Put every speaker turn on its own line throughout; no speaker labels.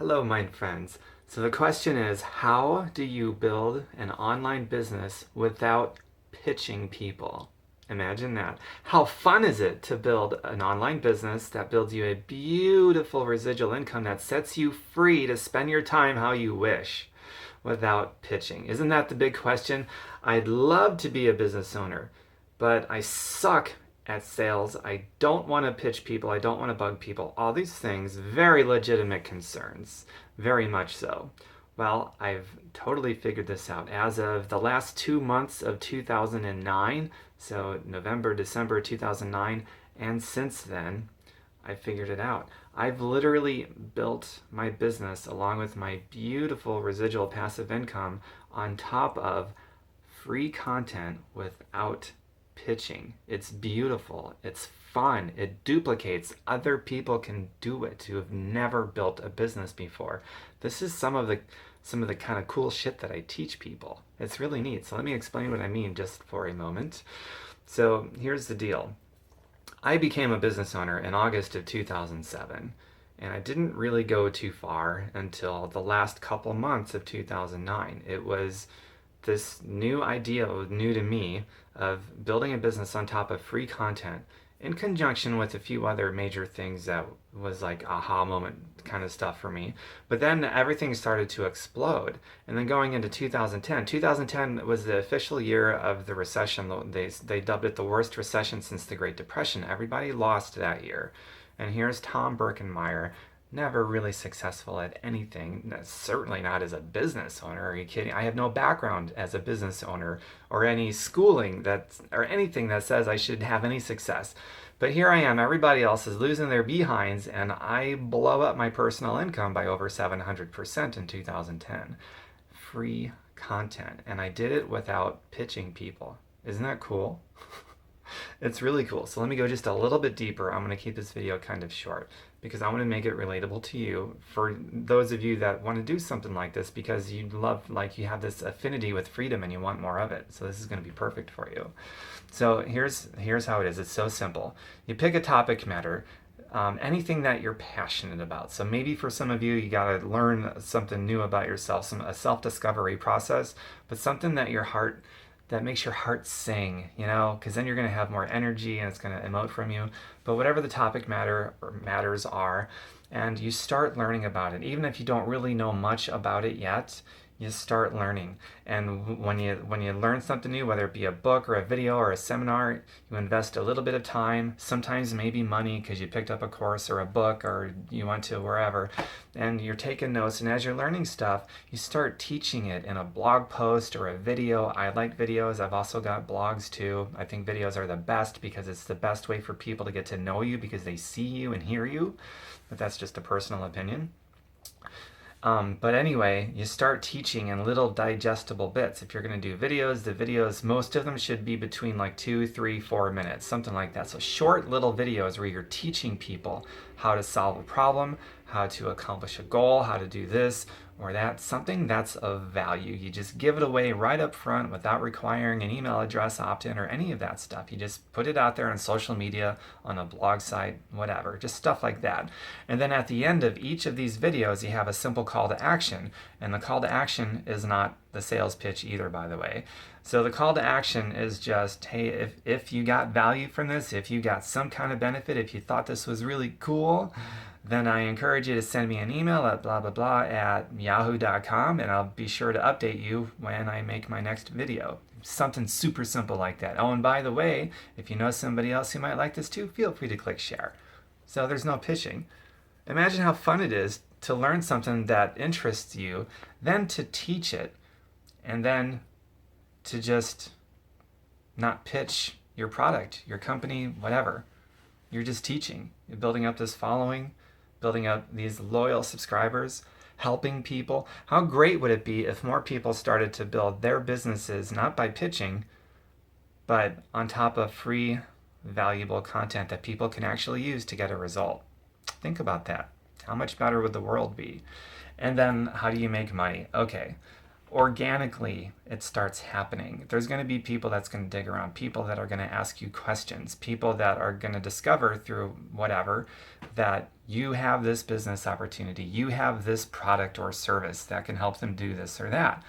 Hello, my friends. So the question is, how do you build an online business without pitching people? Imagine that. How fun is it to build an online business that builds you a beautiful residual income that sets you free to spend your time how you wish without pitching? Isn't that the big question? I'd love to be a business owner, but I suck at sales. I don't want to pitch people. I don't want to bug people. All these things, very legitimate concerns. Very much so. Well, I've totally figured this out. As of the last 2 months of 2009, so November, December 2009, and since then, I figured it out. I've literally built my business along with my beautiful residual passive income on top of free content without pitching. It's beautiful. It's fun. It duplicates. Other people can do it who have never built a business before. This is some of the kind of cool shit that I teach people. It's really neat. So let me explain what I mean just for a moment. So here's the deal. I became a business owner in August of 2007, and I didn't really go too far until the last couple months of 2009. It was this new idea, was new to me, of building a business on top of free content in conjunction with a few other major things that was like aha moment kind of stuff for me. But then everything started to explode. And then going into 2010 was the official year of the recession. They dubbed it the worst recession since the Great Depression. Everybody lost that year. And here's Tom Birkenmeyer, never really successful at anything, certainly not as a business owner. Are you kidding? I have no background as a business owner or any schooling or anything that says I should have any success. But here I am, everybody else is losing their behinds, and I blow up my personal income by over 700% in 2010. Free content. And I did it without pitching people. Isn't that cool? It's really cool. So let me go just a little bit deeper. I'm going to keep this video kind of short because I want to make it relatable to you, for those of you that want to do something like this because you love, like, you have this affinity with freedom and you want more of it. So this is going to be perfect for you. So here's how it is. It's so simple. You pick a topic matter, anything that you're passionate about. So maybe for some of you, you got to learn something new about yourself, a self-discovery process, but something that makes your heart sing, because then you're going to have more energy and it's going to emote from you. But whatever the topic matters are, and you start learning about it, even if you don't really know much about it yet, you start learning. And when you learn something new, whether it be a book or a video or a seminar, you invest a little bit of time, sometimes maybe money because you picked up a course or a book or you went to wherever, and you're taking notes. And as you're learning stuff, you start teaching it in a blog post or a video. I like videos. I've also got blogs too. I think videos are the best because it's the best way for people to get to know you because they see you and hear you. But that's just a personal opinion. But anyway, you start teaching in little digestible bits. If you're going to do videos, the videos, most of them should be between like 2, 3, 4 minutes, something like that. So short little videos where you're teaching people how to solve a problem, how to accomplish a goal, how to do this or that, something that's of value. You just give it away right up front without requiring an email address opt-in or any of that stuff. You just put it out there on social media, on a blog site, whatever, just stuff like that. And then at the end of each of these videos, you have a simple call to action. And the call to action is not the sales pitch either, by the way. So the call to action is just, hey, if you got value from this, if you got some kind of benefit, if you thought this was really cool, then I encourage you to send me an email at blah blah blah at yahoo.com, and I'll be sure to update you when I make my next video. Something super simple like that. Oh, and by the way, if you know somebody else who might like this too, feel free to click share. So there's no pitching. Imagine how fun it is to learn something that interests you, then to teach it, and then to just not pitch your product, your company, whatever. You're just teaching. You're building up this following, building up these loyal subscribers, helping people. How great would it be if more people started to build their businesses not by pitching, but on top of free, valuable content that people can actually use to get a result? Think about that. How much better would the world be? And then how do you make money? Okay, organically it starts happening. There's going to be people that's going to dig around, people that are going to ask you questions, people that are going to discover through whatever that you have this business opportunity, you have this product or service that can help them do this or that.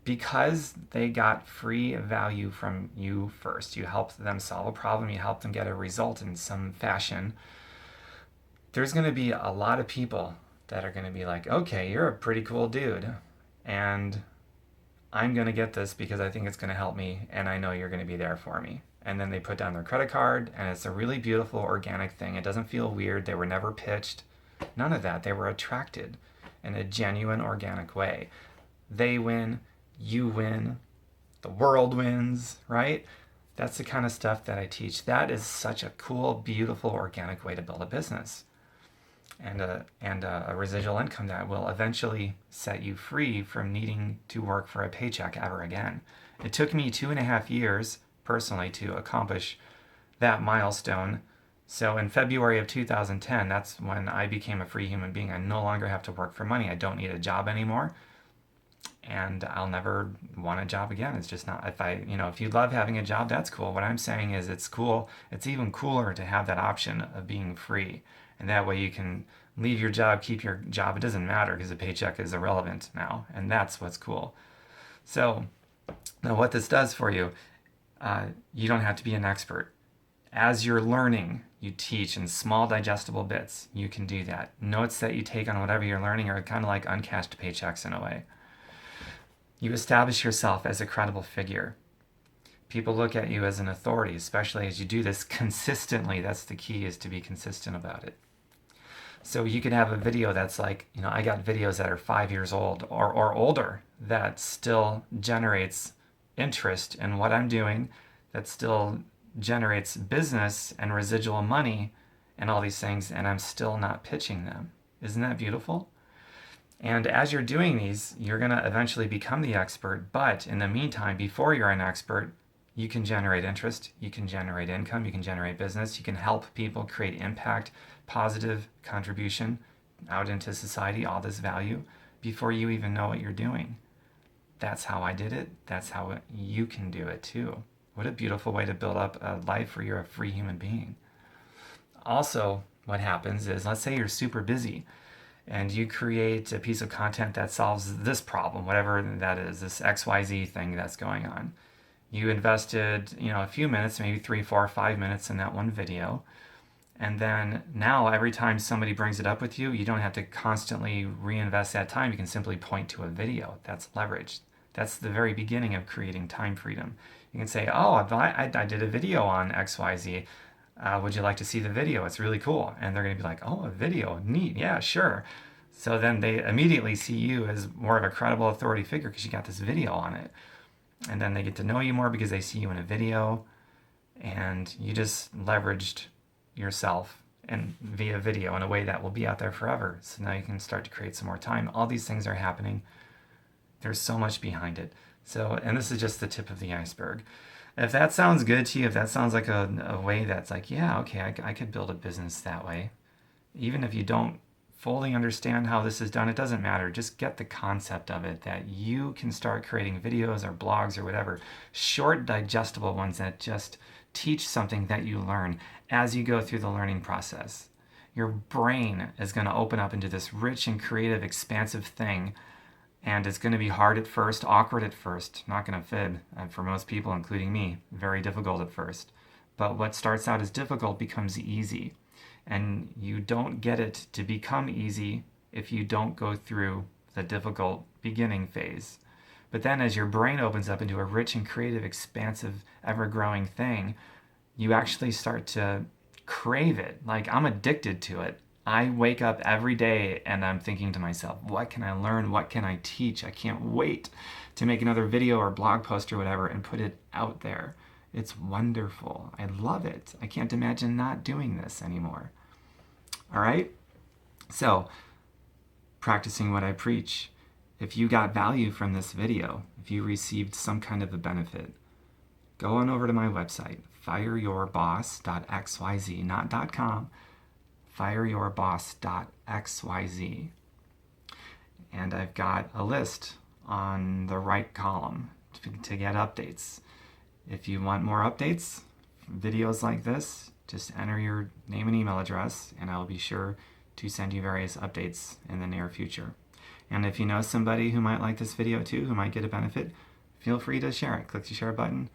Because they got free value from you first. You helped them solve a problem, you helped them get a result in some fashion. There's going to be a lot of people that are going to be like, okay, you're a pretty cool dude, and I'm going to get this because I think it's going to help me, and I know you're going to be there for me. And then they put down their credit card, and it's a really beautiful organic thing. It doesn't feel weird. They were never pitched. None of that. They were attracted in a genuine, organic way. They win. You win, the world wins, right? That's the kind of stuff that I teach. That is such a cool, beautiful, organic way to build a business and a residual income that will eventually set you free from needing to work for a paycheck ever again. It took me 2.5 years personally to accomplish that milestone. So in February of 2010, that's when I became a free human being. I no longer have to work for money. I don't need a job anymore. And I'll never want a job again. It's just not, if you love having a job, that's cool. What I'm saying is it's cool. It's even cooler to have that option of being free. And that way you can leave your job, keep your job. It doesn't matter because the paycheck is irrelevant now. And that's what's cool. So now what this does for you, you don't have to be an expert. As you're learning, you teach in small digestible bits. You can do that. Notes that you take on whatever you're learning are kind of like uncashed paychecks in a way. You establish yourself as a credible figure. People look at you as an authority, especially as you do this consistently. That's the key, is to be consistent about it. So you can have a video that's like, I got videos that are 5 years old or older that still generates interest in what I'm doing, that still generates business and residual money and all these things, and I'm still not pitching them. Isn't that beautiful? And as you're doing these, you're going to eventually become the expert. But in the meantime, before you're an expert, you can generate interest, you can generate income, you can generate business, you can help people create impact, positive contribution out into society, all this value, before you even know what you're doing. That's how I did it. That's how you can do it too. What a beautiful way to build up a life where you're a free human being. Also, what happens is, let's say you're super busy, and you create a piece of content that solves this problem, whatever that is, this XYZ thing that's going on. You invested, a few minutes, maybe 3, 4, 5 minutes in that one video. And then now every time somebody brings it up with you, you don't have to constantly reinvest that time. You can simply point to a video. That's leverage. That's the very beginning of creating time freedom. You can say, oh, I did a video on XYZ. Would you like to see the video? It's really cool. And they're going to be like, oh, a video, neat, yeah, sure. So then they immediately see you as more of a credible authority figure because you got this video on it. And then they get to know you more because they see you in a video, and you just leveraged yourself and via video in a way that will be out there forever. So now you can start to create some more time. All these things are happening. There's so much behind it. So, and this is just the tip of the iceberg. If that sounds good to you, if that sounds like a way that's like, yeah, okay, I could build a business that way. Even if you don't fully understand how this is done, it doesn't matter. Just get the concept of it, that you can start creating videos or blogs or whatever, short, digestible ones that just teach something that you learn as you go through the learning process. Your brain is going to open up into this rich and creative, expansive thing. And it's going to be hard at first, awkward at first, not going to fib. And for most people, including me, very difficult at first. But what starts out as difficult becomes easy. And you don't get it to become easy if you don't go through the difficult beginning phase. But then as your brain opens up into a rich and creative, expansive, ever-growing thing, you actually start to crave it. Like, I'm addicted to it. I wake up every day and I'm thinking to myself, what can I learn? What can I teach? I can't wait to make another video or blog post or whatever and put it out there. It's wonderful. I love it. I can't imagine not doing this anymore. All right? So, practicing what I preach. If you got value from this video, if you received some kind of a benefit, go on over to my website, fireyourboss.xyz, not .com, fireyourboss.xyz. And I've got a list on the right column to get updates. If you want more updates, videos like this, just enter your name and email address, and I'll be sure to send you various updates in the near future. And if you know somebody who might like this video too, who might get a benefit, feel free to share it. Click the share button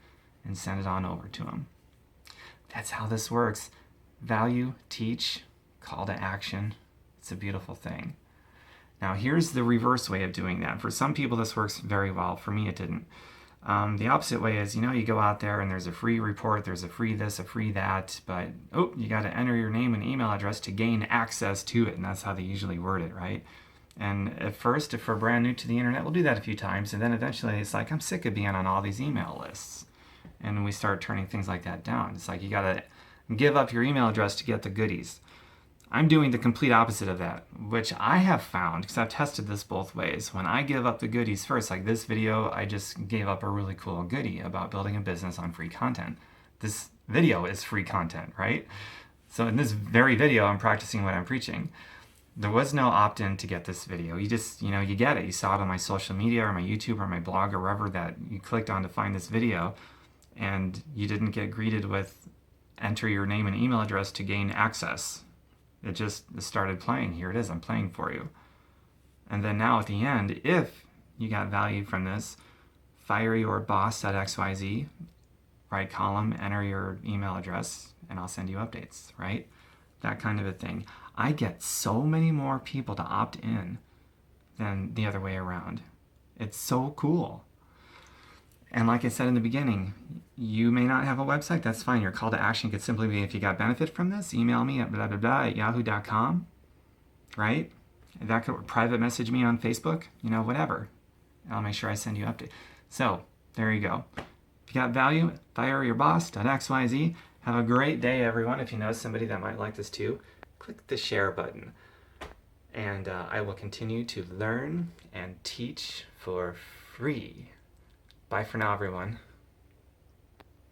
and send it on over to them. That's how this works. Value, teach, call to action. It's a beautiful thing. Now here's the reverse way of doing that. For some people this works very well. For me it didn't. The opposite way is, you go out there and there's a free report, there's a free this, a free that, but you got to enter your name and email address to gain access to it. And that's how they usually word it, right? And at first, if we're brand new to the internet, we'll do that a few times. And then eventually it's like, I'm sick of being on all these email lists. And we start turning things like that down. It's like you got to give up your email address to get the goodies. I'm doing the complete opposite of that, which I have found, because I've tested this both ways. When I give up the goodies first, like this video, I just gave up a really cool goodie about building a business on free content. This video is free content, right? So in this very video, I'm practicing what I'm preaching. There was no opt-in to get this video. You just, you get it. You saw it on my social media or my YouTube or my blog or wherever that you clicked on to find this video, and you didn't get greeted with enter your name and email address to gain access. It just started playing. Here it is. I'm playing for you. And then now at the end, if you got value from this, fireyourboss.xyz, right column, enter your email address, and I'll send you updates, right? That kind of a thing. I get so many more people to opt in than the other way around. It's so cool. And like I said in the beginning, you may not have a website. That's fine. Your call to action could simply be, if you got benefit from this, email me at blah, blah, blah at yahoo.com, right? That could private message me on Facebook, whatever. I'll make sure I send you an update. So there you go. If you got value, fireyourboss.xyz. Have a great day, everyone. If you know somebody that might like this too, click the share button. And I will continue to learn and teach for free. Bye for now, everyone.